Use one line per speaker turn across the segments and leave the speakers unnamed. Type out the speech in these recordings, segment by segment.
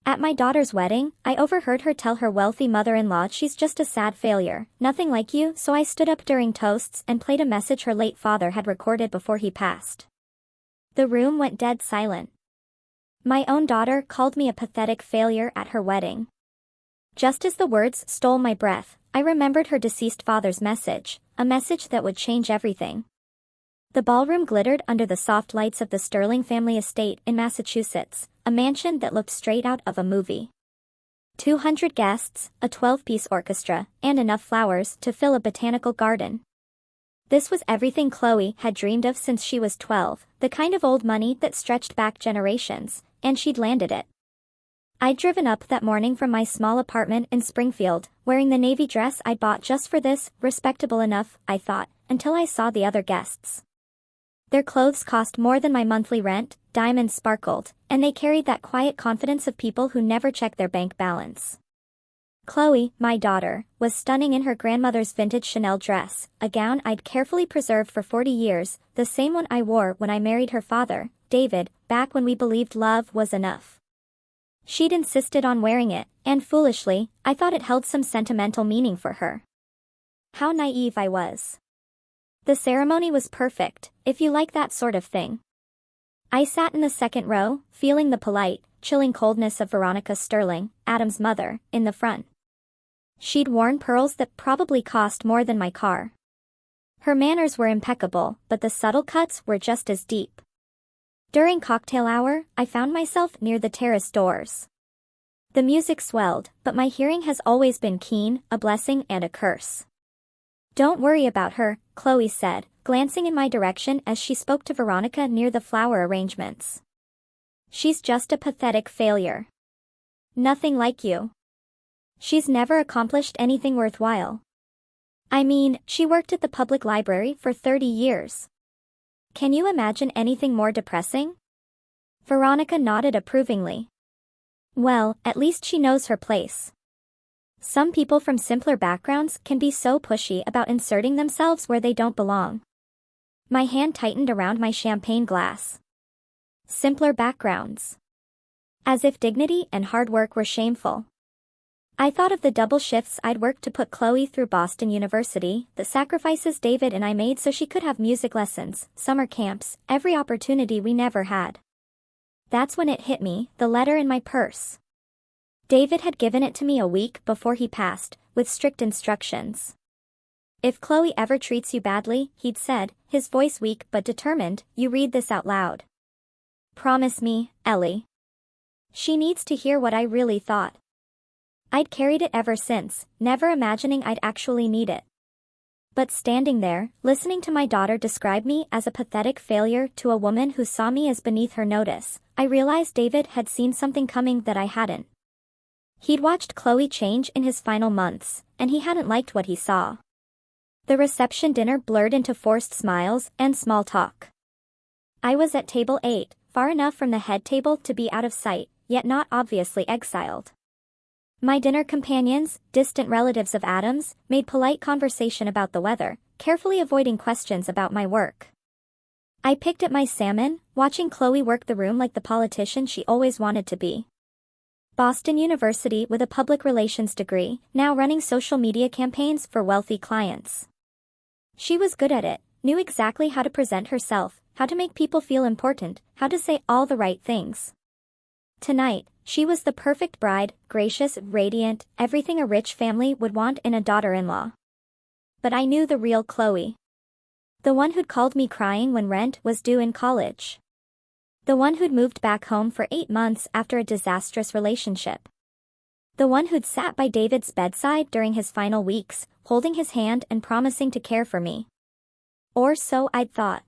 At my daughter's wedding, I overheard her tell her wealthy mother-in-law she's just a sad failure, nothing like you, so I stood up during toasts and played a message her late father had recorded before he passed. The room went dead silent. My own daughter called me a pathetic failure at her wedding. Just as the words stole my breath, I remembered her deceased father's message, a message that would change everything. The ballroom glittered under the soft lights of the Sterling family estate in Massachusetts, a mansion that looked straight out of a movie. 200 guests, a 12-piece orchestra, and enough flowers to fill a botanical garden. This was everything Chloe had dreamed of since she was 12, the kind of old money that stretched back generations, and she'd landed it. I'd driven up that morning from my small apartment in Springfield, wearing the navy dress I'd bought just for this, respectable enough, I thought, until I saw the other guests. Their clothes cost more than my monthly rent, diamonds sparkled, and they carried that quiet confidence of people who never check their bank balance. Chloe, my daughter, was stunning in her grandmother's vintage Chanel dress, a gown I'd carefully preserved for 40 years, the same one I wore when I married her father, David, back when we believed love was enough. She'd insisted on wearing it, and foolishly, I thought it held some sentimental meaning for her. How naive I was. The ceremony was perfect, if you like that sort of thing. I sat in the second row, feeling the polite, chilling coldness of Veronica Sterling, Adam's mother, in the front. She'd worn pearls that probably cost more than my car. Her manners were impeccable, but the subtle cuts were just as deep. During cocktail hour, I found myself near the terrace doors. The music swelled, but my hearing has always been keen, a blessing and a curse. "Don't worry about her," Chloe said, glancing in my direction as she spoke to Veronica near the flower arrangements. "She's just a pathetic failure. Nothing like you. She's never accomplished anything worthwhile. I mean, she worked at the public library for 30 years. Can you imagine anything more depressing?" Veronica nodded approvingly. "Well, at least she knows her place. Some people from simpler backgrounds can be so pushy about inserting themselves where they don't belong." My hand tightened around my champagne glass. Simpler backgrounds. As if dignity and hard work were shameful. I thought of the double shifts I'd worked to put Chloe through Boston University, the sacrifices David and I made so she could have music lessons, summer camps, every opportunity we never had. That's when it hit me, the letter in my purse. David had given it to me a week before he passed, with strict instructions. "If Chloe ever treats you badly," he'd said, his voice weak but determined, "you read this out loud. Promise me, Ellie. She needs to hear what I really thought." I'd carried it ever since, never imagining I'd actually need it. But standing there, listening to my daughter describe me as a pathetic failure to a woman who saw me as beneath her notice, I realized David had seen something coming that I hadn't. He'd watched Chloe change in his final months, and he hadn't liked what he saw. The reception dinner blurred into forced smiles and small talk. I was at table 8, far enough from the head table to be out of sight, yet not obviously exiled. My dinner companions, distant relatives of Adam's, made polite conversation about the weather, carefully avoiding questions about my work. I picked at my salmon, watching Chloe work the room like the politician she always wanted to be. Boston University with a public relations degree, now running social media campaigns for wealthy clients. She was good at it, knew exactly how to present herself, how to make people feel important, how to say all the right things. Tonight, she was the perfect bride, gracious, radiant, everything a rich family would want in a daughter-in-law. But I knew the real Chloe. The one who'd called me crying when rent was due in college. The one who'd moved back home for 8 months after a disastrous relationship. The one who'd sat by David's bedside during his final weeks, holding his hand and promising to care for me. Or so I'd thought.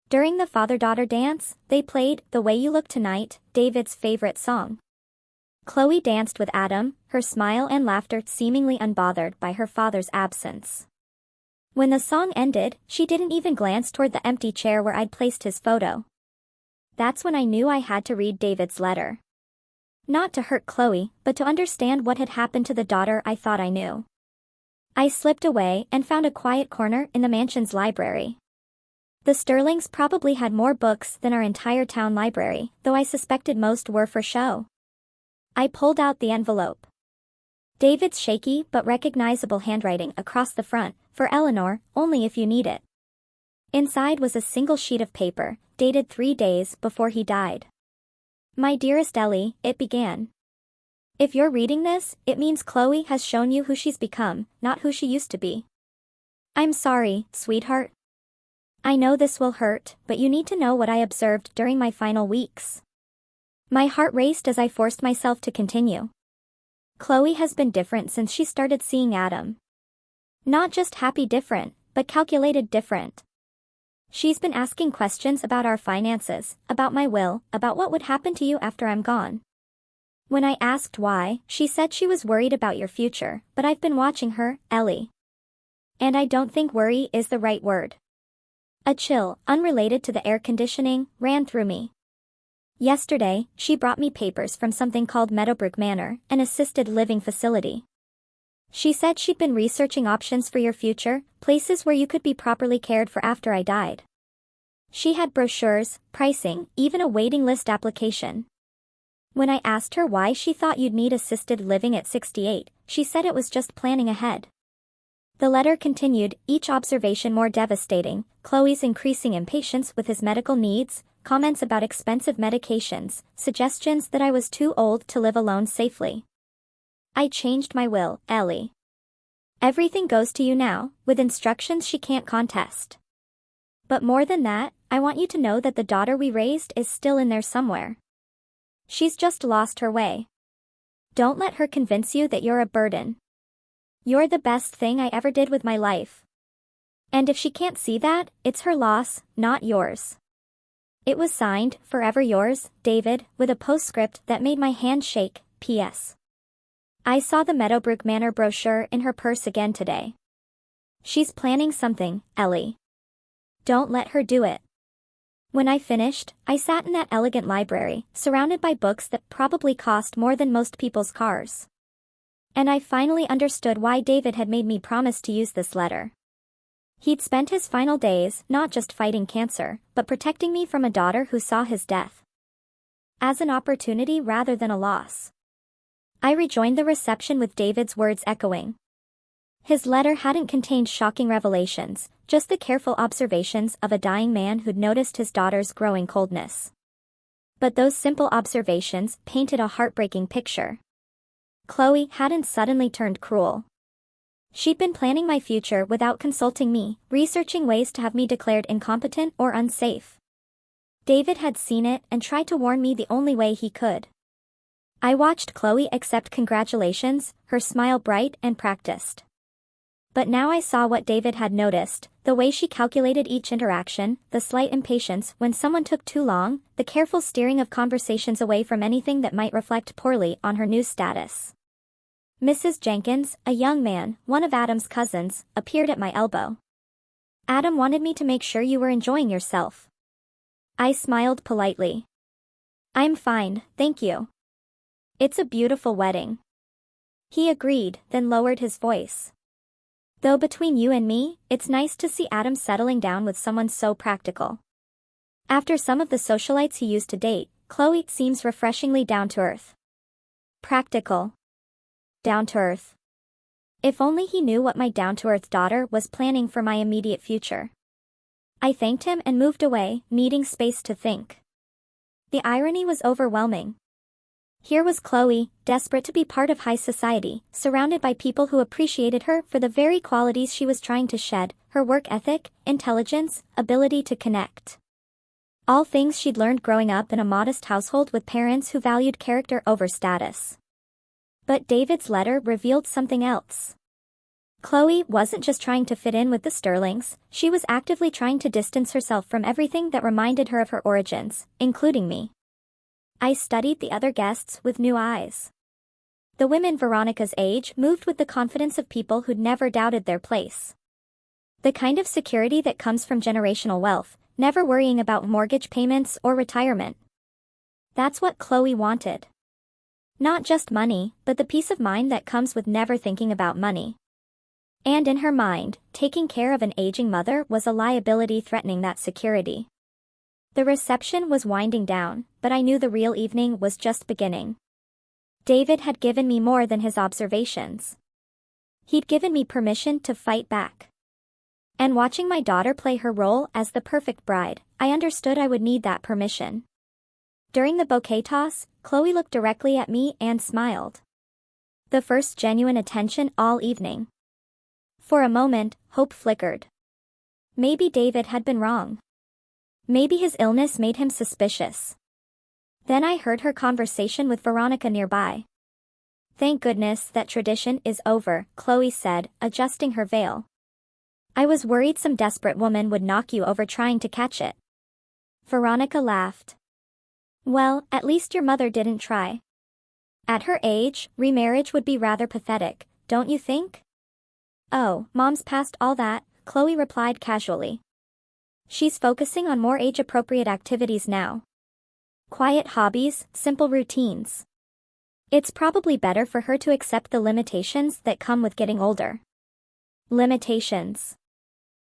During the father-daughter dance, they played "The Way You Look Tonight," David's favorite song. Chloe danced with Adam, her smile and laughter seemingly unbothered by her father's absence. When the song ended, she didn't even glance toward the empty chair where I'd placed his photo. That's when I knew I had to read David's letter. Not to hurt Chloe, but to understand what had happened to the daughter I thought I knew. I slipped away and found a quiet corner in the mansion's library. The Sterlings probably had more books than our entire town library, though I suspected most were for show. I pulled out the envelope. David's shaky but recognizable handwriting across the front, for Eleanor, only if you need it. Inside was a single sheet of paper, dated 3 days before he died. My dearest Ellie, it began. If you're reading this, it means Chloe has shown you who she's become, not who she used to be. I'm sorry, sweetheart. I know this will hurt, but you need to know what I observed during my final weeks. My heart raced as I forced myself to continue. Chloe has been different since she started seeing Adam. Not just happy different, but calculated different. She's been asking questions about our finances, about my will, about what would happen to you after I'm gone. When I asked why, she said she was worried about your future, but I've been watching her, Ellie. And I don't think worry is the right word. A chill, unrelated to the air conditioning, ran through me. Yesterday, she brought me papers from something called Meadowbrook Manor, an assisted living facility. She said she'd been researching options for your future, places where you could be properly cared for after I died. She had brochures, pricing, even a waiting list application. When I asked her why she thought you'd need assisted living at 68, she said it was just planning ahead. The letter continued, each observation more devastating, Chloe's increasing impatience with his medical needs, comments about expensive medications, suggestions that I was too old to live alone safely. I changed my will, Ellie. Everything goes to you now, with instructions she can't contest. But more than that, I want you to know that the daughter we raised is still in there somewhere. She's just lost her way. Don't let her convince you that you're a burden. You're the best thing I ever did with my life. And if she can't see that, it's her loss, not yours. It was signed, Forever Yours, David, with a postscript that made my hand shake, P.S. I saw the Meadowbrook Manor brochure in her purse again today. She's planning something, Ellie. Don't let her do it. When I finished, I sat in that elegant library, surrounded by books that probably cost more than most people's cars. And I finally understood why David had made me promise to use this letter. He'd spent his final days not just fighting cancer, but protecting me from a daughter who saw his death as an opportunity rather than a loss. I rejoined the reception with David's words echoing. His letter hadn't contained shocking revelations, just the careful observations of a dying man who'd noticed his daughter's growing coldness. But those simple observations painted a heartbreaking picture. Chloe hadn't suddenly turned cruel. She'd been planning my future without consulting me, researching ways to have me declared incompetent or unsafe. David had seen it and tried to warn me the only way he could. I watched Chloe accept congratulations, her smile bright and practiced. But now I saw what David had noticed, the way she calculated each interaction, the slight impatience when someone took too long, the careful steering of conversations away from anything that might reflect poorly on her new status. Mrs. Jenkins, a young man, one of Adam's cousins, appeared at my elbow. Adam wanted me to make sure you were enjoying yourself. I smiled politely. I'm fine, thank you. It's a beautiful wedding. He agreed, then lowered his voice. Though between you and me, it's nice to see Adam settling down with someone so practical. After some of the socialites he used to date, Chloe seems refreshingly down-to-earth. Practical. Down-to-earth. If only he knew what my down-to-earth daughter was planning for my immediate future. I thanked him and moved away, needing space to think. The irony was overwhelming. Here was Chloe, desperate to be part of high society, surrounded by people who appreciated her for the very qualities she was trying to shed, her work ethic, intelligence, ability to connect. All things she'd learned growing up in a modest household with parents who valued character over status. But David's letter revealed something else. Chloe wasn't just trying to fit in with the Sterlings, she was actively trying to distance herself from everything that reminded her of her origins, including me. I studied the other guests with new eyes. The women Veronica's age moved with the confidence of people who'd never doubted their place. The kind of security that comes from generational wealth, never worrying about mortgage payments or retirement. That's what Chloe wanted. Not just money, but the peace of mind that comes with never thinking about money. And in her mind, taking care of an aging mother was a liability threatening that security. The reception was winding down, but I knew the real evening was just beginning. David had given me more than his observations. He'd given me permission to fight back. And watching my daughter play her role as the perfect bride, I understood I would need that permission. During the bouquet toss, Chloe looked directly at me and smiled. The first genuine attention all evening. For a moment, hope flickered. Maybe David had been wrong. Maybe his illness made him suspicious. Then I heard her conversation with Veronica nearby. "Thank goodness that tradition is over," Chloe said, adjusting her veil. "I was worried some desperate woman would knock you over trying to catch it." Veronica laughed. "Well, at least your mother didn't try. At her age, remarriage would be rather pathetic, don't you think?" "Oh, Mom's past all that," Chloe replied casually. "She's focusing on more age-appropriate activities now. Quiet hobbies, simple routines. It's probably better for her to accept the limitations that come with getting older." Limitations.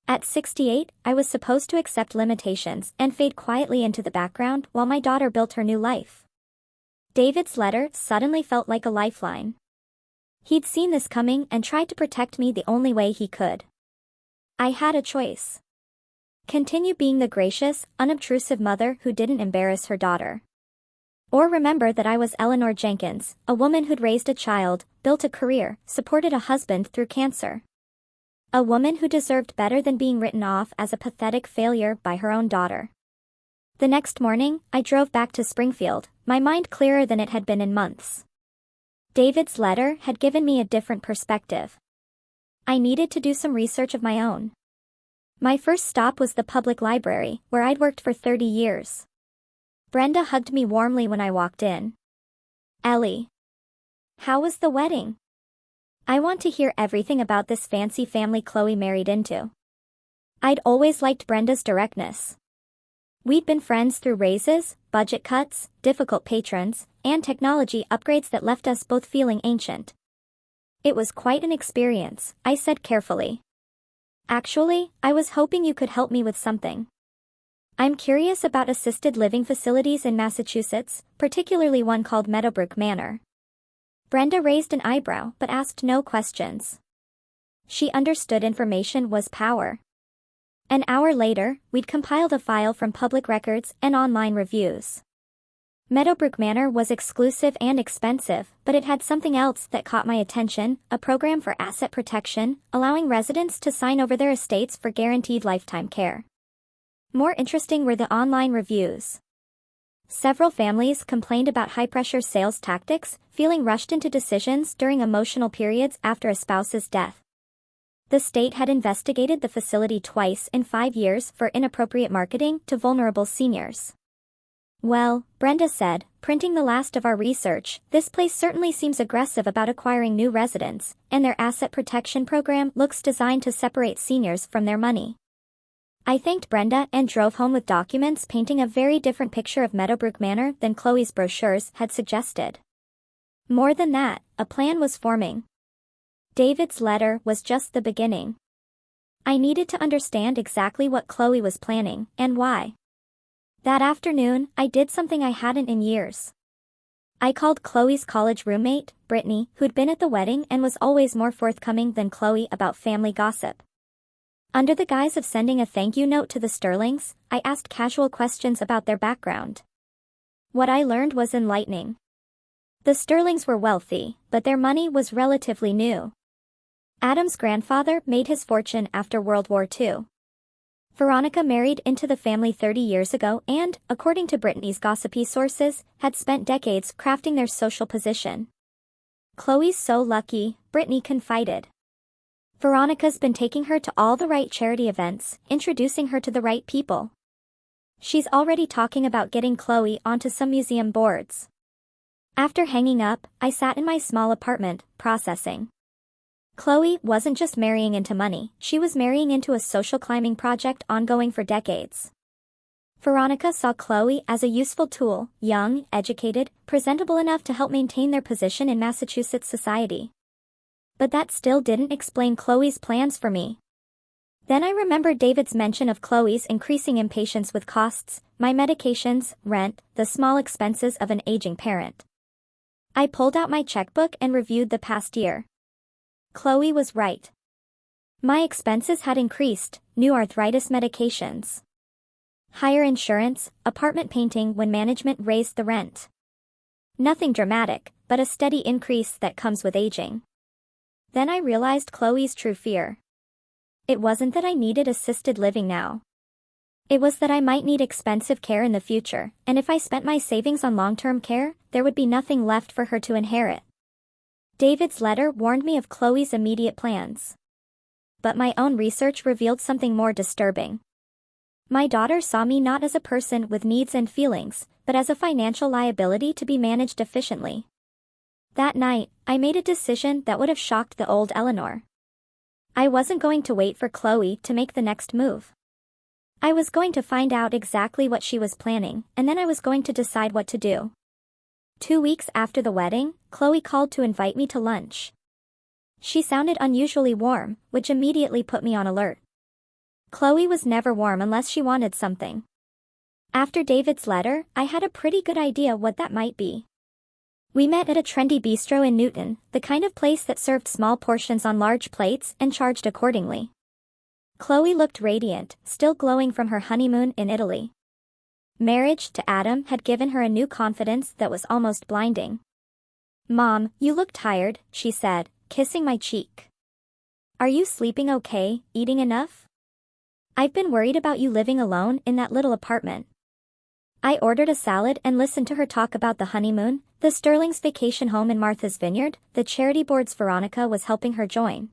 At 68, I was supposed to accept limitations and fade quietly into the background while my daughter built her new life. David's letter suddenly felt like a lifeline. He'd seen this coming and tried to protect me the only way he could. I had a choice. Continue being the gracious, unobtrusive mother who didn't embarrass her daughter. Or remember that I was Eleanor Jenkins, a woman who'd raised a child, built a career, supported a husband through cancer. A woman who deserved better than being written off as a pathetic failure by her own daughter. The next morning, I drove back to Springfield, my mind clearer than it had been in months. David's letter had given me a different perspective. I needed to do some research of my own. My first stop was the public library, where I'd worked for 30 years. Brenda hugged me warmly when I walked in. "Ellie. How was the wedding? I want to hear everything about this fancy family Chloe married into." I'd always liked Brenda's directness. We'd been friends through raises, budget cuts, difficult patrons, and technology upgrades that left us both feeling ancient. "It was quite an experience," I said carefully. "Actually, I was hoping you could help me with something. I'm curious about assisted living facilities in Massachusetts, particularly one called Meadowbrook Manor." Brenda raised an eyebrow but asked no questions. She understood information was power. An hour later, we'd compiled a file from public records and online reviews. Meadowbrook Manor was exclusive and expensive, but it had something else that caught my attention, a program for asset protection, allowing residents to sign over their estates for guaranteed lifetime care. More interesting were the online reviews. Several families complained about high-pressure sales tactics, feeling rushed into decisions during emotional periods after a spouse's death. The state had investigated the facility twice in 5 years for inappropriate marketing to vulnerable seniors. "Well," Brenda said, printing the last of our research, "this place certainly seems aggressive about acquiring new residents, and their asset protection program looks designed to separate seniors from their money." I thanked Brenda and drove home with documents painting a very different picture of Meadowbrook Manor than Chloe's brochures had suggested. More than that, a plan was forming. David's letter was just the beginning. I needed to understand exactly what Chloe was planning, and why. That afternoon, I did something I hadn't in years. I called Chloe's college roommate, Brittany, who'd been at the wedding and was always more forthcoming than Chloe about family gossip. Under the guise of sending a thank you note to the Sterlings, I asked casual questions about their background. What I learned was enlightening. The Sterlings were wealthy, but their money was relatively new. Adam's grandfather made his fortune after World War II. Veronica married into the family 30 years ago and, according to Brittany's gossipy sources, had spent decades crafting their social position. "Chloe's so lucky," Brittany confided. "Veronica's been taking her to all the right charity events, introducing her to the right people. She's already talking about getting Chloe onto some museum boards." After hanging up, I sat in my small apartment, processing. Chloe wasn't just marrying into money, she was marrying into a social climbing project ongoing for decades. Veronica saw Chloe as a useful tool, young, educated, presentable enough to help maintain their position in Massachusetts society. But that still didn't explain Chloe's plans for me. Then I remembered David's mention of Chloe's increasing impatience with costs, my medications, rent, the small expenses of an aging parent. I pulled out my checkbook and reviewed the past year. Chloe was right. My expenses had increased, new arthritis medications, higher insurance, apartment painting when management raised the rent. Nothing dramatic, but a steady increase that comes with aging. Then I realized Chloe's true fear. It wasn't that I needed assisted living now. It was that I might need expensive care in the future, and if I spent my savings on long-term care, there would be nothing left for her to inherit. David's letter warned me of Chloe's immediate plans. But my own research revealed something more disturbing. My daughter saw me not as a person with needs and feelings, but as a financial liability to be managed efficiently. That night, I made a decision that would have shocked the old Eleanor. I wasn't going to wait for Chloe to make the next move. I was going to find out exactly what she was planning, and then I was going to decide what to do. 2 weeks after the wedding, Chloe called to invite me to lunch. She sounded unusually warm, which immediately put me on alert. Chloe was never warm unless she wanted something. After David's letter, I had a pretty good idea what that might be. We met at a trendy bistro in Newton, the kind of place that served small portions on large plates and charged accordingly. Chloe looked radiant, still glowing from her honeymoon in Italy. Marriage to Adam had given her a new confidence that was almost blinding. "Mom, you look tired," she said, kissing my cheek. "Are you sleeping okay, eating enough? I've been worried about you living alone in that little apartment." I ordered a salad and listened to her talk about the honeymoon, the Sterling's vacation home in Martha's Vineyard, the charity boards Veronica was helping her join.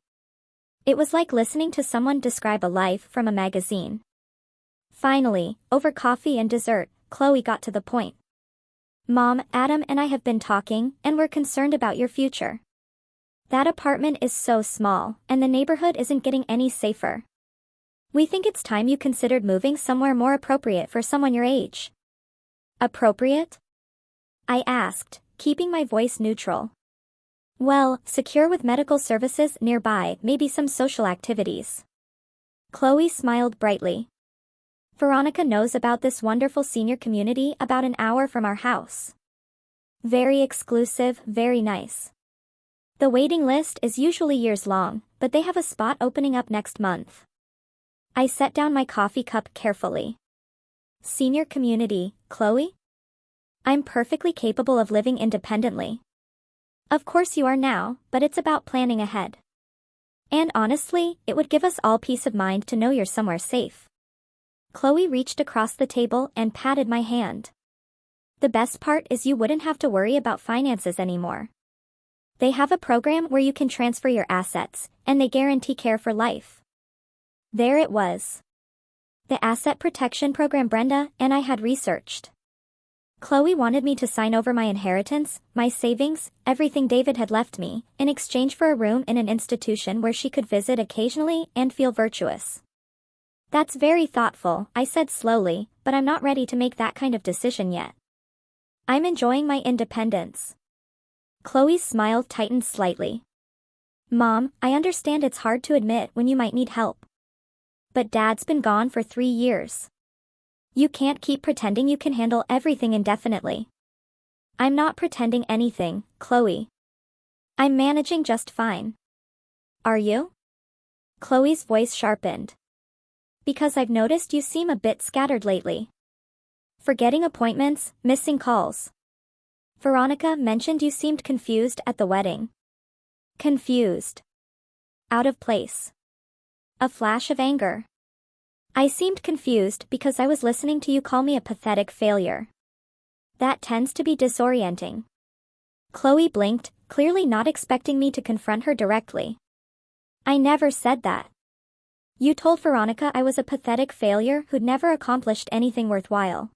It was like listening to someone describe a life from a magazine. Finally, over coffee and dessert, Chloe got to the point. "Mom, Adam and I have been talking, and we're concerned about your future. That apartment is so small, and the neighborhood isn't getting any safer. We think it's time you considered moving somewhere more appropriate for someone your age." "Appropriate?" I asked, keeping my voice neutral. "Well, secure with medical services nearby, maybe some social activities." Chloe smiled brightly. "Veronica knows about this wonderful senior community about an hour from our house. Very exclusive, very nice. The waiting list is usually years long, but they have a spot opening up next month." I set down my coffee cup carefully. "Senior community, Chloe? I'm perfectly capable of living independently." "Of course you are now, but it's about planning ahead. And honestly, it would give us all peace of mind to know you're somewhere safe." Chloe reached across the table and patted my hand. "The best part is you wouldn't have to worry about finances anymore. They have a program where you can transfer your assets, and they guarantee care for life." There it was. The asset protection program Brenda and I had researched. Chloe wanted me to sign over my inheritance, my savings, everything David had left me, in exchange for a room in an institution where she could visit occasionally and feel virtuous. "That's very thoughtful," I said slowly, "but I'm not ready to make that kind of decision yet. I'm enjoying my independence." Chloe's smile tightened slightly. "Mom, I understand it's hard to admit when you might need help. But Dad's been gone for 3 years. You can't keep pretending you can handle everything indefinitely." "I'm not pretending anything, Chloe. I'm managing just fine." "Are you?" Chloe's voice sharpened. "Because I've noticed you seem a bit scattered lately. Forgetting appointments, missing calls. Veronica mentioned you seemed confused at the wedding." "Confused. Out of place." A flash of anger. "I seemed confused because I was listening to you call me a pathetic failure. That tends to be disorienting." Chloe blinked, clearly not expecting me to confront her directly. "I never said that. You told Veronica I was a pathetic failure who'd never accomplished anything worthwhile.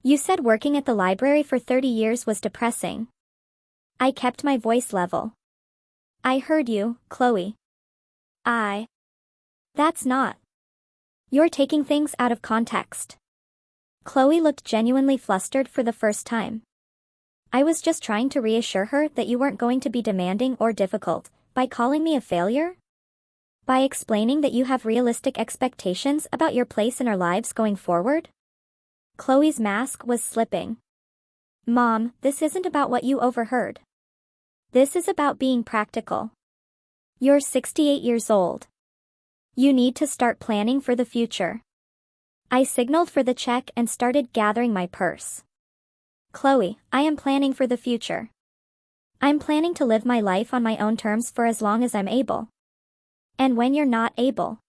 You said working at the library for 30 years was depressing." I kept my voice level. "I heard you, Chloe. That's not. You're taking things out of context." Chloe looked genuinely flustered for the first time. "I was just trying to reassure her that you weren't going to be demanding or difficult by calling me a failure. By explaining that you have realistic expectations about your place in our lives going forward." Chloe's mask was slipping. Mom, this isn't about what you overheard. This is about being practical. You're 68 years old. You need to start planning for the future. I signaled for the check and started gathering my purse. Chloe, I am planning for the future. I'm planning to live my life on my own terms for as long as I'm able. And when you're not able?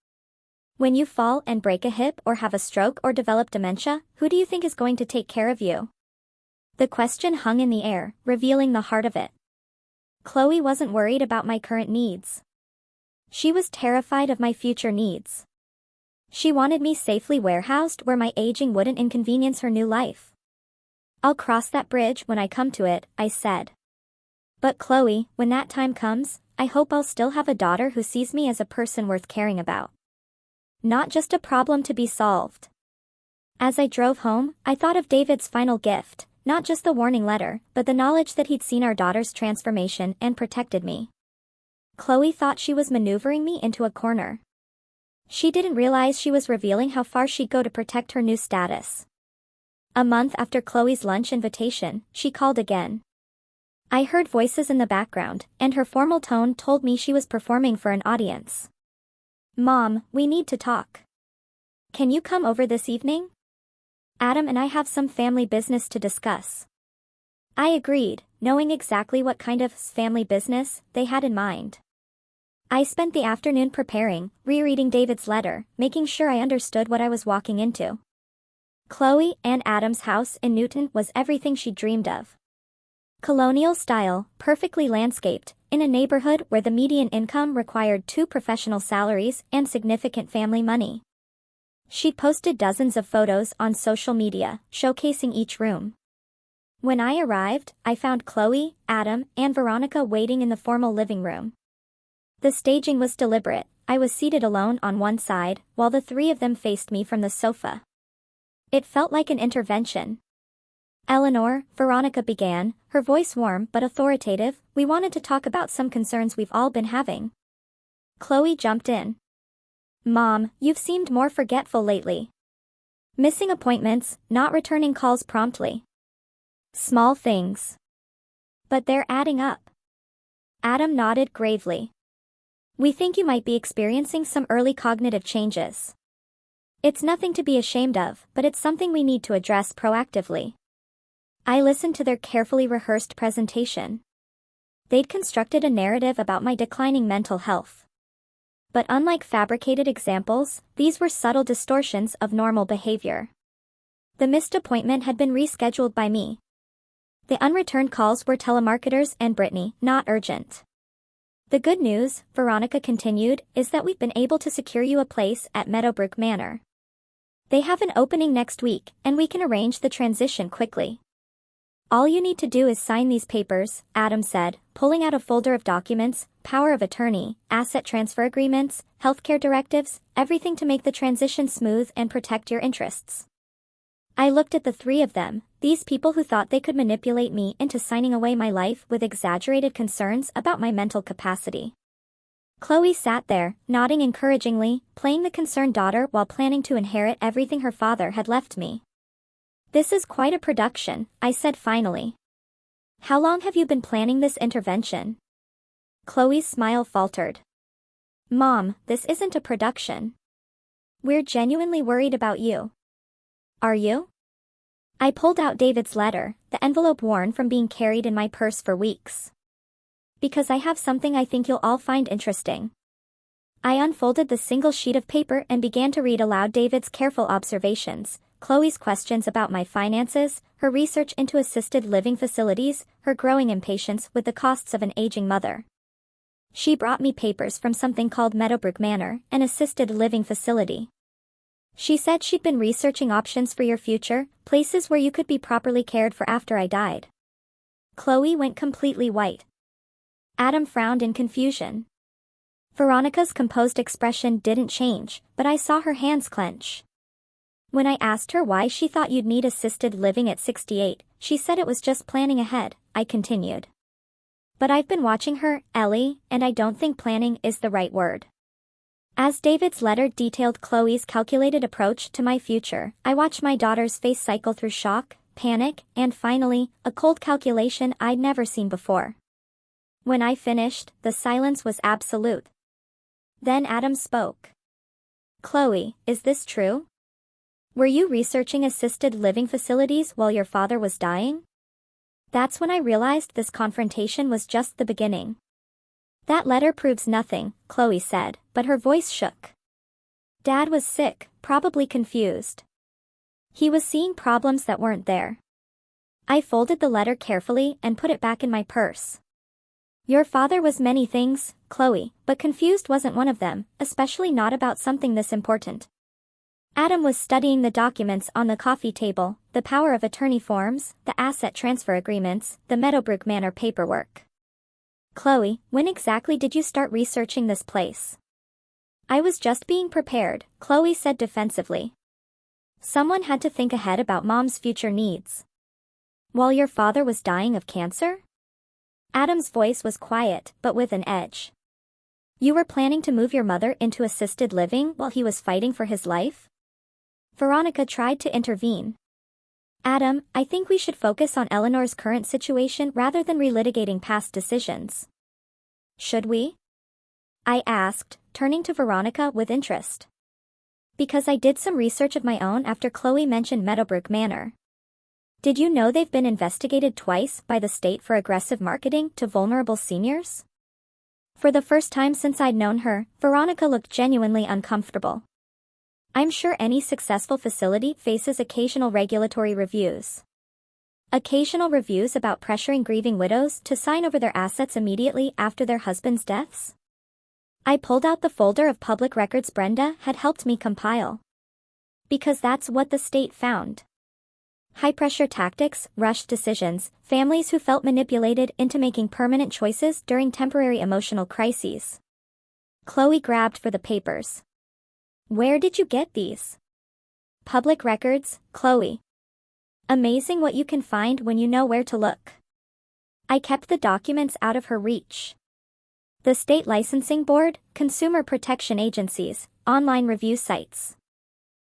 When you fall and break a hip or have a stroke or develop dementia, who do you think is going to take care of you? The question hung in the air, revealing the heart of it. Chloe wasn't worried about my current needs. She was terrified of my future needs. She wanted me safely warehoused where my aging wouldn't inconvenience her new life. I'll cross that bridge when I come to it, I said. But Chloe, when that time comes, I hope I'll still have a daughter who sees me as a person worth caring about. Not just a problem to be solved. As I drove home, I thought of David's final gift, not just the warning letter, but the knowledge that he'd seen our daughter's transformation and protected me. Chloe thought she was maneuvering me into a corner. She didn't realize she was revealing how far she'd go to protect her new status. A month after Chloe's lunch invitation, she called again. I heard voices in the background, and her formal tone told me she was performing for an audience. Mom, we need to talk. Can you come over this evening? Adam and I have some family business to discuss. I agreed, knowing exactly what kind of family business they had in mind. I spent the afternoon preparing, rereading David's letter, making sure I understood what I was walking into. Chloe and Adam's house in Newton was everything she dreamed of. Colonial style, perfectly landscaped, in a neighborhood where the median income required 2 professional salaries and significant family money. She'd posted dozens of photos on social media, showcasing each room. When I arrived, I found Chloe, Adam, and Veronica waiting in the formal living room. The staging was deliberate. I was seated alone on one side, while the 3 of them faced me from the sofa. It felt like an intervention. Eleanor, Veronica began, her voice warm but authoritative, we wanted to talk about some concerns we've all been having. Chloe jumped in. Mom, you've seemed more forgetful lately. Missing appointments, not returning calls promptly. Small things. But they're adding up. Adam nodded gravely. We think you might be experiencing some early cognitive changes. It's nothing to be ashamed of, but it's something we need to address proactively. I listened to their carefully rehearsed presentation. They'd constructed a narrative about my declining mental health. But unlike fabricated examples, these were subtle distortions of normal behavior. The missed appointment had been rescheduled by me. The unreturned calls were telemarketers and Brittany, not urgent. The good news, Veronica continued, is that we've been able to secure you a place at Meadowbrook Manor. They have an opening next week, and we can arrange the transition quickly. All you need to do is sign these papers, Adam said, pulling out a folder of documents, power of attorney, asset transfer agreements, healthcare directives, everything to make the transition smooth and protect your interests. I looked at the 3 of them, these people who thought they could manipulate me into signing away my life with exaggerated concerns about my mental capacity. Chloe sat there, nodding encouragingly, playing the concerned daughter while planning to inherit everything her father had left me. This is quite a production, I said finally. How long have you been planning this intervention? Chloe's smile faltered. Mom, this isn't a production. We're genuinely worried about you. Are you? I pulled out David's letter, the envelope worn from being carried in my purse for weeks. Because I have something I think you'll all find interesting. I unfolded the single sheet of paper and began to read aloud David's careful observations, Chloe's questions about my finances, her research into assisted living facilities, her growing impatience with the costs of an aging mother. She brought me papers from something called Meadowbrook Manor, an assisted living facility. She said she'd been researching options for your future, places where you could be properly cared for after I died. Chloe went completely white. Adam frowned in confusion. Veronica's composed expression didn't change, but I saw her hands clench. When I asked her why she thought you'd need assisted living at 68, she said it was just planning ahead, I continued. But I've been watching her, Ellie, and I don't think planning is the right word. As David's letter detailed Chloe's calculated approach to my future, I watched my daughter's face cycle through shock, panic, and finally, a cold calculation I'd never seen before. When I finished, the silence was absolute. Then Adam spoke. Chloe, is this true? Were you researching assisted living facilities while your father was dying? That's when I realized this confrontation was just the beginning. That letter proves nothing, Chloe said, but her voice shook. Dad was sick, probably confused. He was seeing problems that weren't there. I folded the letter carefully and put it back in my purse. Your father was many things, Chloe, but confused wasn't one of them, especially not about something this important. Adam was studying the documents on the coffee table, the power of attorney forms, the asset transfer agreements, the Meadowbrook Manor paperwork. Chloe, when exactly did you start researching this place? I was just being prepared, Chloe said defensively. Someone had to think ahead about Mom's future needs. While your father was dying of cancer? Adam's voice was quiet, but with an edge. You were planning to move your mother into assisted living while he was fighting for his life? Veronica tried to intervene. Adam, I think we should focus on Eleanor's current situation rather than relitigating past decisions. Should we? I asked, turning to Veronica with interest. Because I did some research of my own after Chloe mentioned Meadowbrook Manor. Did you know they've been investigated twice by the state for aggressive marketing to vulnerable seniors? For the first time since I'd known her, Veronica looked genuinely uncomfortable. I'm sure any successful facility faces occasional regulatory reviews. Occasional reviews about pressuring grieving widows to sign over their assets immediately after their husbands' deaths? I pulled out the folder of public records Brenda had helped me compile. Because that's what the state found. High-pressure tactics, rushed decisions, families who felt manipulated into making permanent choices during temporary emotional crises. Chloe grabbed for the papers. Where did you get these? Public records, Chloe. Amazing what you can find when you know where to look. I kept the documents out of her reach. The state licensing board, consumer protection agencies, online review sites.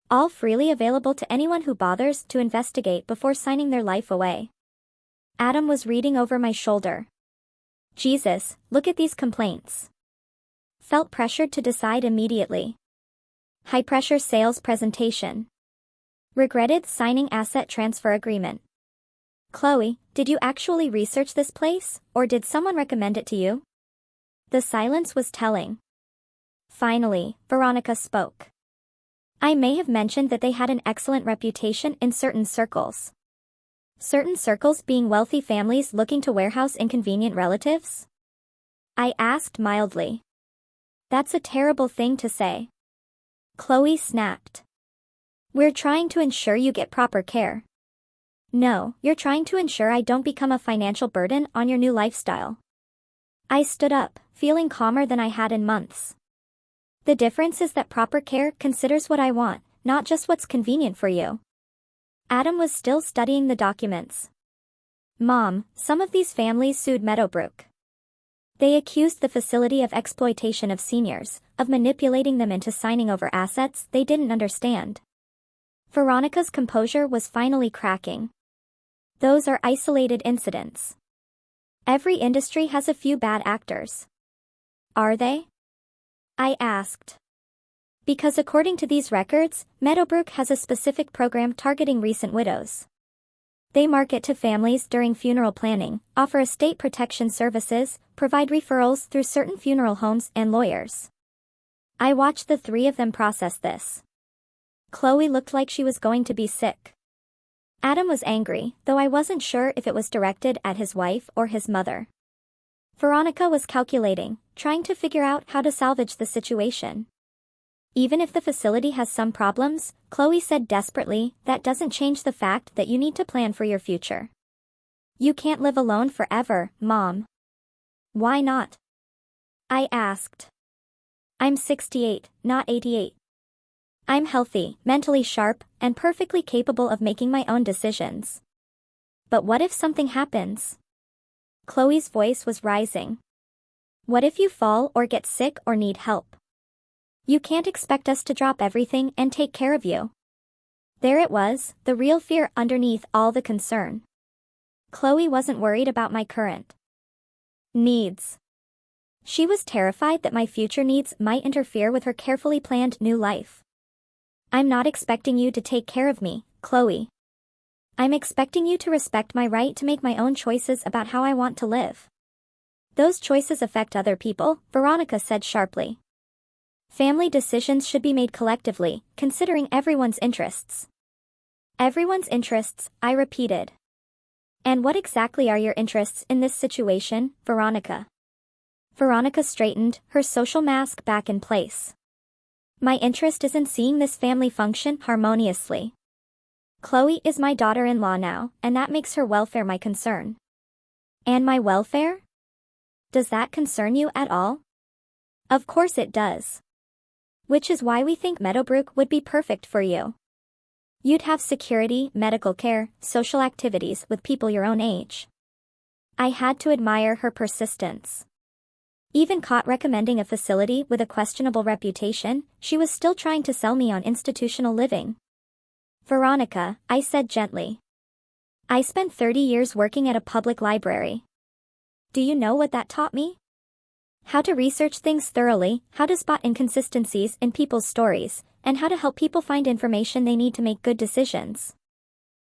All freely available to anyone who bothers to investigate before signing their life away. Adam was reading over my shoulder. Jesus, look at these complaints. Felt pressured to decide immediately. High-pressure sales presentation. Regretted signing asset transfer agreement. Chloe, did you actually research this place, or did someone recommend it to you? The silence was telling. Finally, Veronica spoke. I may have mentioned that they had an excellent reputation in certain circles. Certain circles being wealthy families looking to warehouse inconvenient relatives? I asked mildly. That's a terrible thing to say. Chloe snapped. We're trying to ensure you get proper care. No, you're trying to ensure I don't become a financial burden on your new lifestyle. I stood up, feeling calmer than I had in months. The difference is that proper care considers what I want, not just what's convenient for you. Adam was still studying the documents. Mom, some of these families sued Meadowbrook. They accused the facility of exploitation of seniors, of manipulating them into signing over assets they didn't understand. Veronica's composure was finally cracking. Those are isolated incidents. Every industry has a few bad actors. Are they? I asked. Because according to these records, Meadowbrook has a specific program targeting recent widows. They market to families during funeral planning, offer estate protection services, provide referrals through certain funeral homes and lawyers. I watched the three of them process this. Chloe looked like she was going to be sick. Adam was angry, though I wasn't sure if it was directed at his wife or his mother. Veronica was calculating, trying to figure out how to salvage the situation. Even if the facility has some problems, Chloe said desperately, that doesn't change the fact that you need to plan for your future. You can't live alone forever, Mom. Why not? I asked. I'm 68, not 88. I'm healthy, mentally sharp, and perfectly capable of making my own decisions. But what if something happens? Chloe's voice was rising. What if you fall or get sick or need help? You can't expect us to drop everything and take care of you. There it was, the real fear underneath all the concern. Chloe wasn't worried about my current needs. She was terrified that my future needs might interfere with her carefully planned new life. I'm not expecting you to take care of me, Chloe. I'm expecting you to respect my right to make my own choices about how I want to live. Those choices affect other people, Veronica said sharply. Family decisions should be made collectively, considering everyone's interests. Everyone's interests, I repeated. And what exactly are your interests in this situation, Veronica? Veronica straightened, her social mask back in place. My interest is in seeing this family function harmoniously. Chloe is my daughter-in-law now, and that makes her welfare my concern. And my welfare? Does that concern you at all? Of course it does. Which is why we think Meadowbrook would be perfect for you. You'd have security, medical care, social activities with people your own age. I had to admire her persistence. Even caught recommending a facility with a questionable reputation, she was still trying to sell me on institutional living. Veronica, I said gently. I spent 30 years working at a public library. Do you know what that taught me? How to research things thoroughly, how to spot inconsistencies in people's stories, and how to help people find information they need to make good decisions.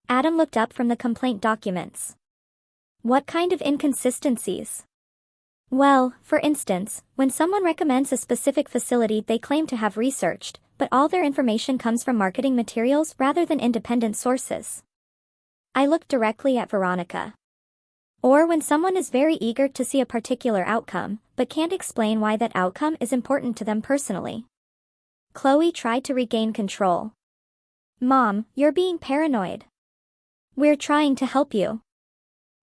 Adam looked up from the complaint documents. What kind of inconsistencies? Well, for instance, when someone recommends a specific facility they claim to have researched, but all their information comes from marketing materials rather than independent sources. I looked directly at Veronica. Or when someone is very eager to see a particular outcome, but can't explain why that outcome is important to them personally. Chloe tried to regain control. Mom, you're being paranoid. We're trying to help you.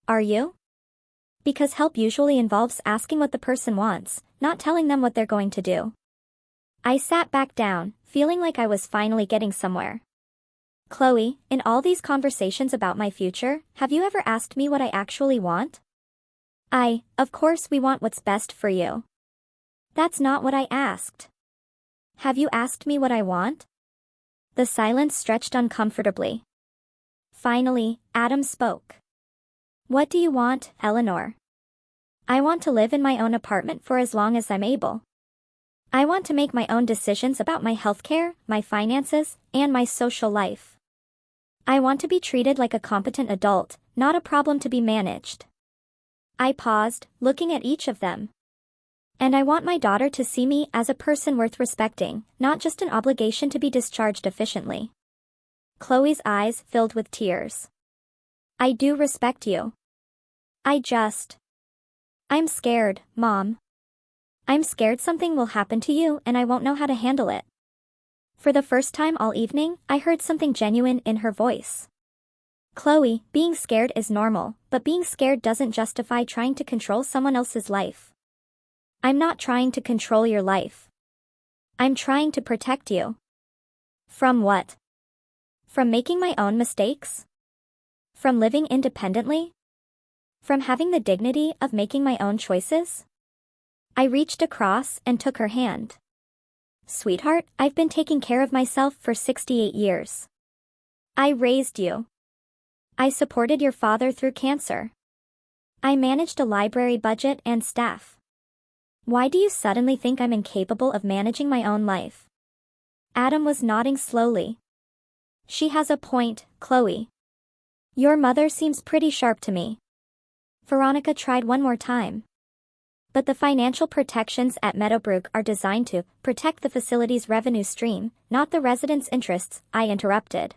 Are you? Because help usually involves asking what the person wants, not telling them what they're going to do. I sat back down, feeling like I was finally getting somewhere. Chloe, in all these conversations about my future, have you ever asked me what I actually want? Of course we want what's best for you. That's not what I asked. Have you asked me what I want? The silence stretched uncomfortably. Finally, Adam spoke. What do you want, Eleanor? I want to live in my own apartment for as long as I'm able. I want to make my own decisions about my healthcare, my finances, and my social life. I want to be treated like a competent adult, not a problem to be managed. I paused, looking at each of them. And I want my daughter to see me as a person worth respecting, not just an obligation to be discharged efficiently. Chloe's eyes filled with tears. I do respect you. I'm scared, Mom. I'm scared something will happen to you and I won't know how to handle it. For the first time all evening, I heard something genuine in her voice. Chloe, being scared is normal, but being scared doesn't justify trying to control someone else's life. I'm not trying to control your life. I'm trying to protect you. From what? From making my own mistakes? From living independently? From having the dignity of making my own choices? I reached across and took her hand. Sweetheart, I've been taking care of myself for 68 years. I raised you. I supported your father through cancer. I managed a library budget and staff. Why do you suddenly think I'm incapable of managing my own life? Adam was nodding slowly. She has a point, Chloe. Your mother seems pretty sharp to me. Veronica tried one more time. But the financial protections at Meadowbrook are designed to protect the facility's revenue stream, not the residents' interests, I interrupted.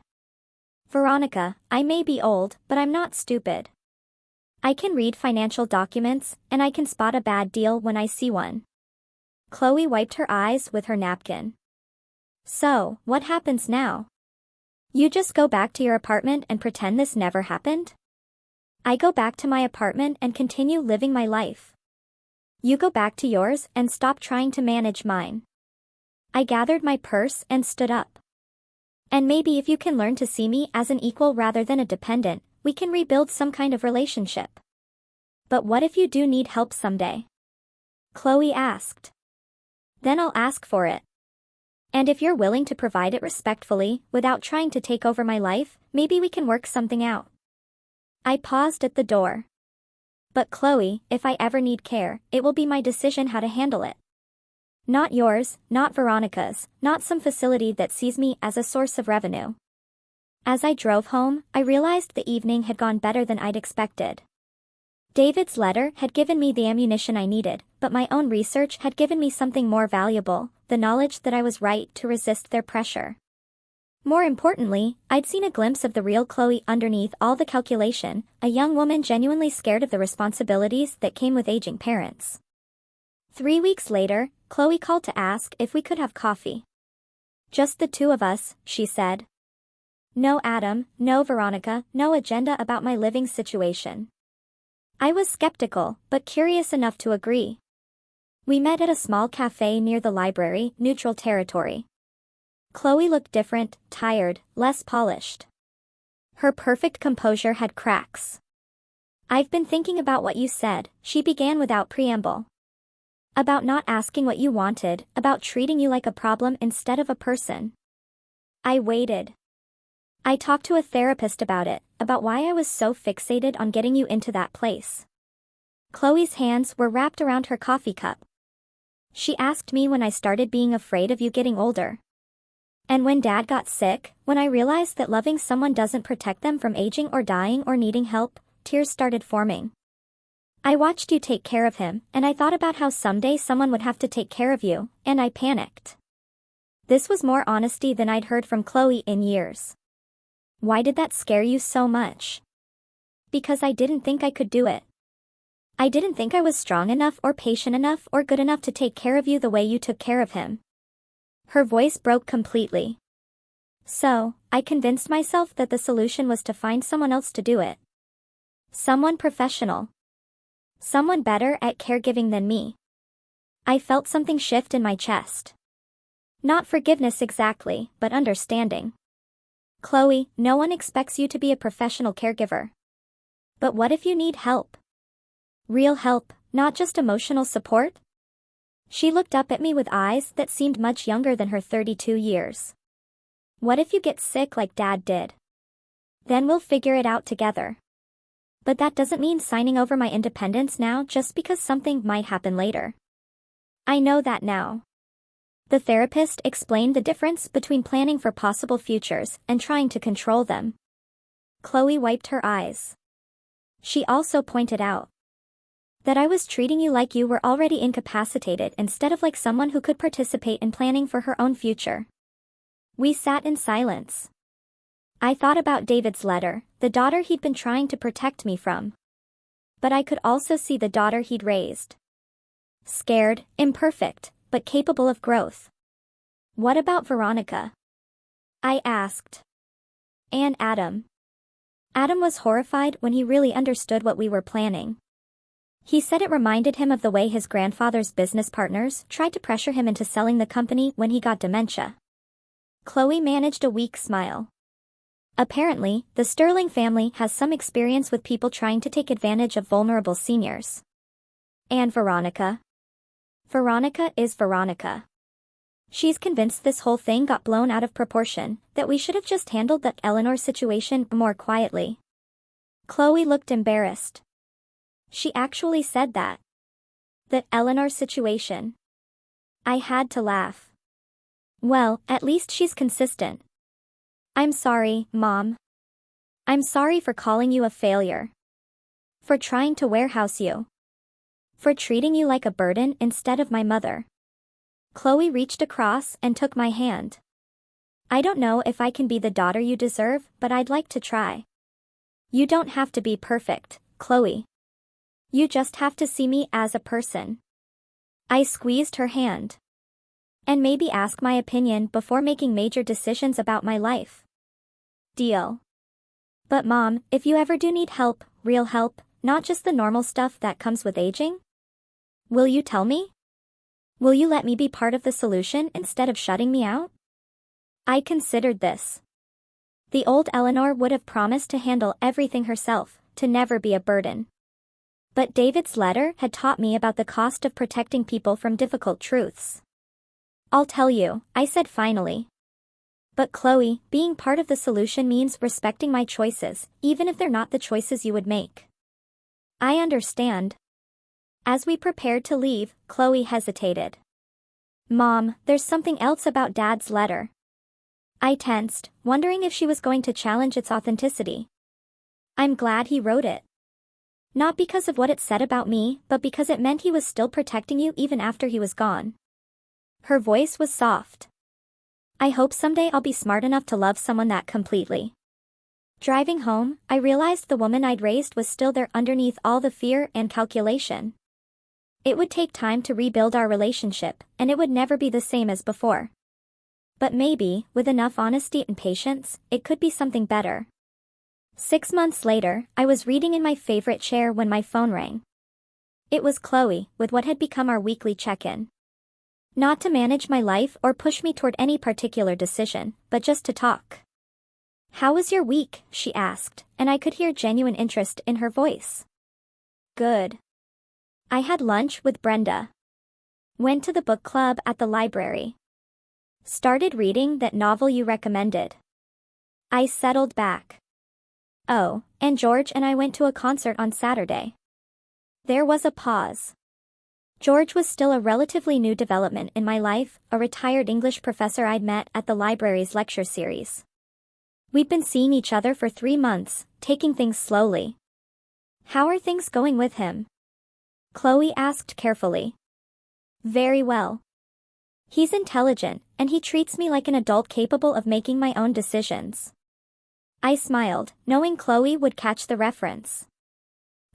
Veronica, I may be old, but I'm not stupid. I can read financial documents, and I can spot a bad deal when I see one. Chloe wiped her eyes with her napkin. So, what happens now? You just go back to your apartment and pretend this never happened? I go back to my apartment and continue living my life. You go back to yours and stop trying to manage mine. I gathered my purse and stood up. And maybe if you can learn to see me as an equal rather than a dependent, we can rebuild some kind of relationship. But what if you do need help someday? Chloe asked. Then I'll ask for it. And if you're willing to provide it respectfully, without trying to take over my life, maybe we can work something out. I paused at the door. But Chloe, if I ever need care, it will be my decision how to handle it. Not yours, not Veronica's, not some facility that sees me as a source of revenue. As I drove home, I realized the evening had gone better than I'd expected. David's letter had given me the ammunition I needed, but my own research had given me something more valuable, the knowledge that I was right to resist their pressure. More importantly, I'd seen a glimpse of the real Chloe underneath all the calculation, a young woman genuinely scared of the responsibilities that came with aging parents. 3 weeks later, Chloe called to ask if we could have coffee. Just the two of us, she said. No Adam, no Veronica, no agenda about my living situation. I was skeptical, but curious enough to agree. We met at a small cafe near the library, neutral territory. Chloe looked different, tired, less polished. Her perfect composure had cracks. I've been thinking about what you said, she began without preamble. About not asking what you wanted, about treating you like a problem instead of a person. I waited. I talked to a therapist about it, about why I was so fixated on getting you into that place. Chloe's hands were wrapped around her coffee cup. She asked me when I started being afraid of you getting older. And when Dad got sick, when I realized that loving someone doesn't protect them from aging or dying or needing help, tears started forming. I watched you take care of him, and I thought about how someday someone would have to take care of you, and I panicked. This was more honesty than I'd heard from Chloe in years. Why did that scare you so much? Because I didn't think I could do it. I didn't think I was strong enough or patient enough or good enough to take care of you the way you took care of him. Her voice broke completely. So, I convinced myself that the solution was to find someone else to do it. Someone professional. Someone better at caregiving than me. I felt something shift in my chest. Not forgiveness exactly, but understanding. Chloe, no one expects you to be a professional caregiver. But what if you need help? Real help, not just emotional support? She looked up at me with eyes that seemed much younger than her 32 years. What if you get sick like Dad did? Then we'll figure it out together. But that doesn't mean signing over my independence now just because something might happen later. I know that now. The therapist explained the difference between planning for possible futures and trying to control them. Chloe wiped her eyes. She also pointed out that I was treating you like you were already incapacitated instead of like someone who could participate in planning for her own future. We sat in silence. I thought about David's letter, the daughter he'd been trying to protect me from. But I could also see the daughter he'd raised. Scared, imperfect, but capable of growth. What about Veronica? I asked. And Adam. Adam was horrified when he really understood what we were planning. He said it reminded him of the way his grandfather's business partners tried to pressure him into selling the company when he got dementia. Chloe managed a weak smile. Apparently, the Sterling family has some experience with people trying to take advantage of vulnerable seniors. And Veronica? Veronica is Veronica. She's convinced this whole thing got blown out of proportion, that we should have just handled that Eleanor situation more quietly. Chloe looked embarrassed. She actually said that. That Eleanor situation. I had to laugh. Well, at least she's consistent. I'm sorry, Mom. I'm sorry for calling you a failure. For trying to warehouse you. For treating you like a burden instead of my mother. Chloe reached across and took my hand. I don't know if I can be the daughter you deserve, but I'd like to try. You don't have to be perfect, Chloe. You just have to see me as a person. I squeezed her hand. And maybe ask my opinion before making major decisions about my life. Deal. But Mom, if you ever do need help, real help, not just the normal stuff that comes with aging, will you tell me? Will you let me be part of the solution instead of shutting me out? I considered this. The old Eleanor would have promised to handle everything herself, to never be a burden. But David's letter had taught me about the cost of protecting people from difficult truths. I'll tell you, I said finally. But Chloe, being part of the solution means respecting my choices, even if they're not the choices you would make. I understand. As we prepared to leave, Chloe hesitated. Mom, there's something else about Dad's letter. I tensed, wondering if she was going to challenge its authenticity. I'm glad he wrote it. Not because of what it said about me, but because it meant he was still protecting you even after he was gone. Her voice was soft. I hope someday I'll be smart enough to love someone that completely. Driving home, I realized the woman I'd raised was still there underneath all the fear and calculation. It would take time to rebuild our relationship, and it would never be the same as before. But maybe, with enough honesty and patience, it could be something better. 6 months later, I was reading in my favorite chair when my phone rang. It was Chloe, with what had become our weekly check-in. Not to manage my life or push me toward any particular decision, but just to talk. How was your week? She asked, and I could hear genuine interest in her voice. Good. I had lunch with Brenda. Went to the book club at the library. Started reading that novel you recommended. I settled back. Oh, and George and I went to a concert on Saturday. There was a pause. George was still a relatively new development in my life, a retired English professor I'd met at the library's lecture series. We'd been seeing each other for 3 months, taking things slowly. How are things going with him? Chloe asked carefully. Very well. He's intelligent, and he treats me like an adult capable of making my own decisions. I smiled, knowing Chloe would catch the reference.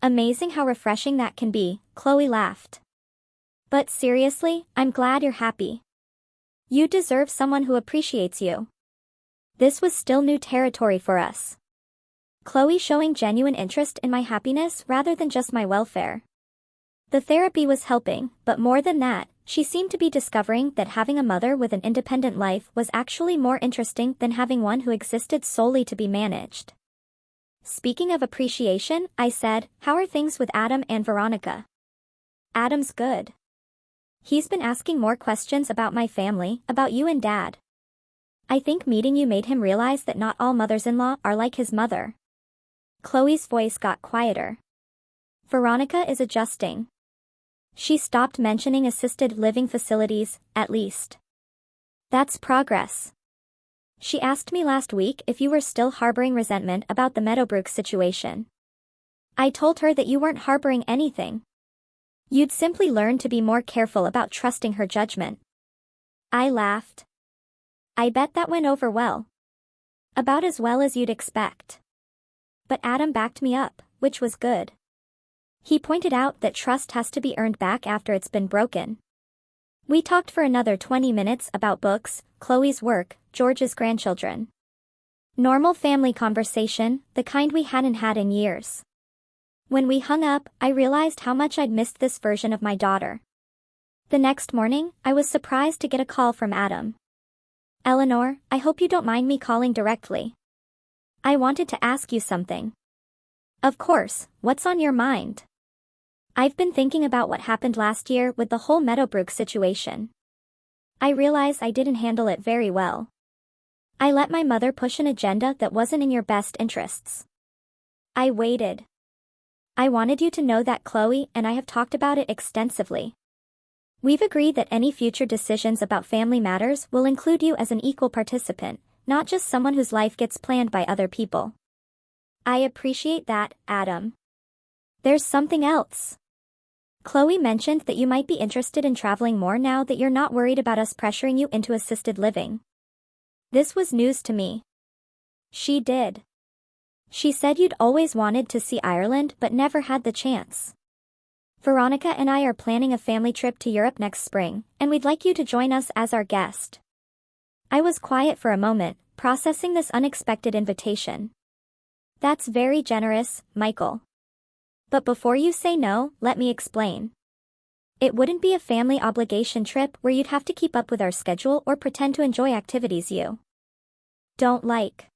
Amazing how refreshing that can be, Chloe laughed. But seriously, I'm glad you're happy. You deserve someone who appreciates you. This was still new territory for us. Chloe showing genuine interest in my happiness rather than just my welfare. The therapy was helping, but more than that, she seemed to be discovering that having a mother with an independent life was actually more interesting than having one who existed solely to be managed. Speaking of appreciation, I said, how are things with Adam and Veronica? Adam's good. He's been asking more questions about my family, about you and Dad. I think meeting you made him realize that not all mothers-in-law are like his mother. Chloe's voice got quieter. Veronica is adjusting. She stopped mentioning assisted living facilities, at least. That's progress. She asked me last week if you were still harboring resentment about the Meadowbrook situation. I told her that you weren't harboring anything. You'd simply learn to be more careful about trusting her judgment. I laughed. I bet that went over well. About as well as you'd expect. But Adam backed me up, which was good. He pointed out that trust has to be earned back after it's been broken. We talked for another 20 minutes about books, Chloe's work, George's grandchildren. Normal family conversation, the kind we hadn't had in years. When we hung up, I realized how much I'd missed this version of my daughter. The next morning, I was surprised to get a call from Adam. Eleanor, I hope you don't mind me calling directly. I wanted to ask you something. Of course, what's on your mind? I've been thinking about what happened last year with the whole Meadowbrook situation. I realize I didn't handle it very well. I let my mother push an agenda that wasn't in your best interests. I waited. I wanted you to know that Chloe and I have talked about it extensively. We've agreed that any future decisions about family matters will include you as an equal participant, not just someone whose life gets planned by other people. I appreciate that, Adam. There's something else. Chloe mentioned that you might be interested in traveling more now that you're not worried about us pressuring you into assisted living. This was news to me. She did. She said you'd always wanted to see Ireland but never had the chance. Veronica and I are planning a family trip to Europe next spring, and we'd like you to join us as our guest. I was quiet for a moment, processing this unexpected invitation. That's very generous, Michael. But before you say no, let me explain. It wouldn't be a family obligation trip where you'd have to keep up with our schedule or pretend to enjoy activities you don't like.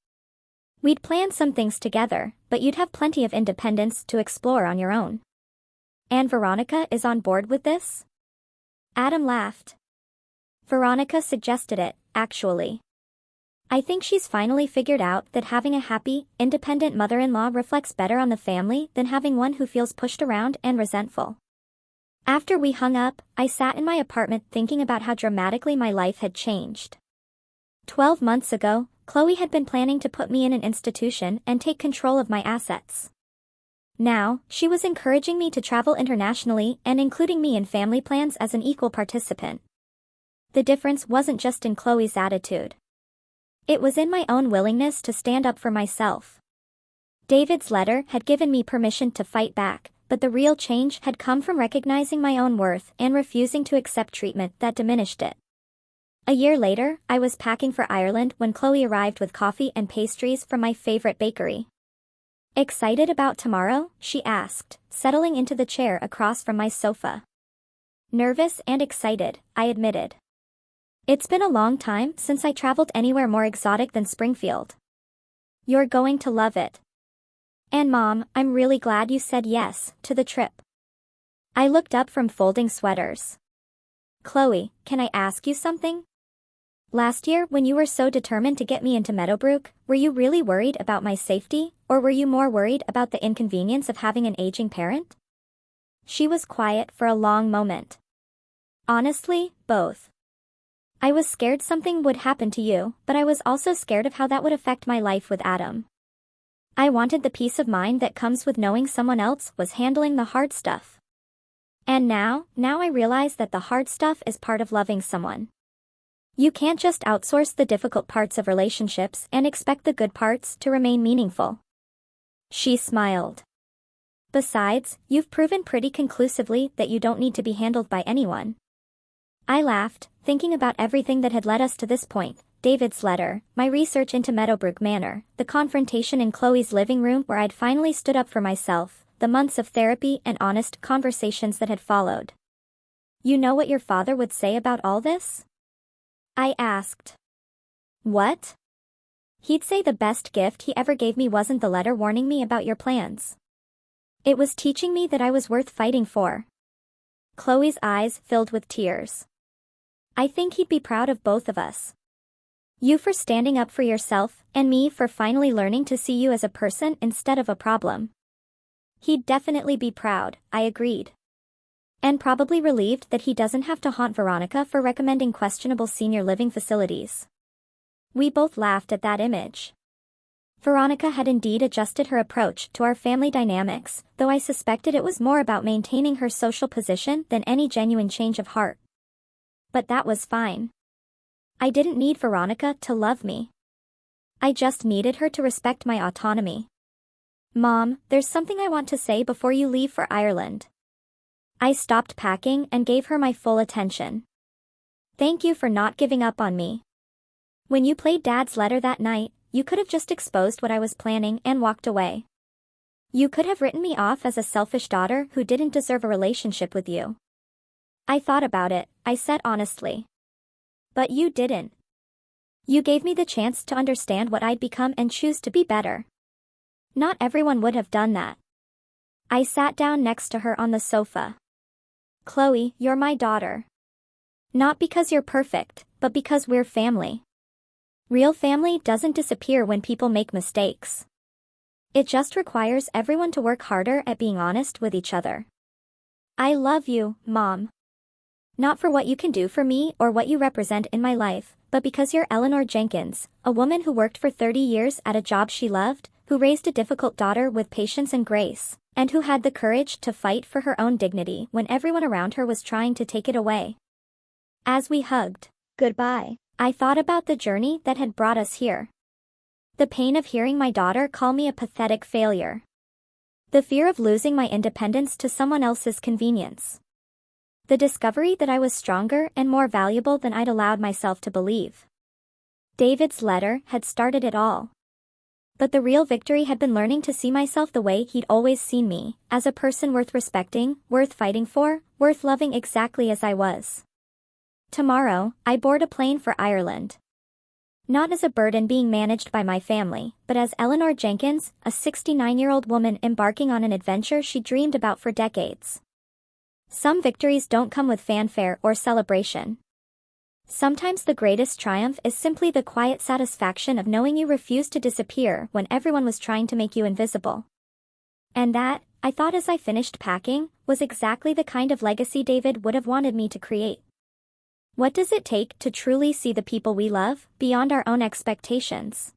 We'd plan some things together, but you'd have plenty of independence to explore on your own. And Veronica is on board with this? Adam laughed. Veronica suggested it, actually. I think she's finally figured out that having a happy, independent mother-in-law reflects better on the family than having one who feels pushed around and resentful. After we hung up, I sat in my apartment thinking about how dramatically my life had changed. 12 months ago, Chloe had been planning to put me in an institution and take control of my assets. Now, she was encouraging me to travel internationally and including me in family plans as an equal participant. The difference wasn't just in Chloe's attitude. It was in my own willingness to stand up for myself. David's letter had given me permission to fight back, but the real change had come from recognizing my own worth and refusing to accept treatment that diminished it. A year later, I was packing for Ireland when Chloe arrived with coffee and pastries from my favorite bakery. "Excited about tomorrow?" she asked, settling into the chair across from my sofa. "Nervous and excited," I admitted. "It's been a long time since I traveled anywhere more exotic than Springfield." "You're going to love it." "And Mom, I'm really glad you said yes to the trip." I looked up from folding sweaters. "Chloe, can I ask you something? Last year when you were so determined to get me into Meadowbrook, were you really worried about my safety, or were you more worried about the inconvenience of having an aging parent?" She was quiet for a long moment. "Honestly, both. I was scared something would happen to you, but I was also scared of how that would affect my life with Adam. I wanted the peace of mind that comes with knowing someone else was handling the hard stuff. And now I realize that the hard stuff is part of loving someone. You can't just outsource the difficult parts of relationships and expect the good parts to remain meaningful." She smiled. "Besides, you've proven pretty conclusively that you don't need to be handled by anyone." I laughed, thinking about everything that had led us to this point: David's letter, my research into Meadowbrook Manor, the confrontation in Chloe's living room where I'd finally stood up for myself, the months of therapy and honest conversations that had followed. "You know what your father would say about all this?" I asked. "What?" "He'd say the best gift he ever gave me wasn't the letter warning me about your plans. It was teaching me that I was worth fighting for." Chloe's eyes filled with tears. "I think he'd be proud of both of us. You for standing up for yourself, and me for finally learning to see you as a person instead of a problem." "He'd definitely be proud," I agreed. "And probably relieved that he doesn't have to haunt Veronica for recommending questionable senior living facilities." We both laughed at that image. Veronica had indeed adjusted her approach to our family dynamics, though I suspected it was more about maintaining her social position than any genuine change of heart. But that was fine. I didn't need Veronica to love me. I just needed her to respect my autonomy. "Mom, there's something I want to say before you leave for Ireland." I stopped packing and gave her my full attention. "Thank you for not giving up on me. When you played Dad's letter that night, you could have just exposed what I was planning and walked away. You could have written me off as a selfish daughter who didn't deserve a relationship with you." "I thought about it," I said honestly. "But you didn't. You gave me the chance to understand what I'd become and choose to be better. Not everyone would have done that." I sat down next to her on the sofa. "Chloe, you're my daughter. Not because you're perfect, but because we're family. Real family doesn't disappear when people make mistakes. It just requires everyone to work harder at being honest with each other. I love you, Mom. Not for what you can do for me or what you represent in my life, but because you're Eleanor Jenkins, a woman who worked for 30 years at a job she loved, who raised a difficult daughter with patience and grace, and who had the courage to fight for her own dignity when everyone around her was trying to take it away." As we hugged goodbye, I thought about the journey that had brought us here. The pain of hearing my daughter call me a pathetic failure. The fear of losing my independence to someone else's convenience. The discovery that I was stronger and more valuable than I'd allowed myself to believe. David's letter had started it all. But the real victory had been learning to see myself the way he'd always seen me, as a person worth respecting, worth fighting for, worth loving exactly as I was. Tomorrow, I board a plane for Ireland. Not as a burden being managed by my family, but as Eleanor Jenkins, a 69-year-old woman embarking on an adventure she dreamed about for decades. Some victories don't come with fanfare or celebration. Sometimes the greatest triumph is simply the quiet satisfaction of knowing you refused to disappear when everyone was trying to make you invisible. And that, I thought as I finished packing, was exactly the kind of legacy David would have wanted me to create. What does it take to truly see the people we love beyond our own expectations?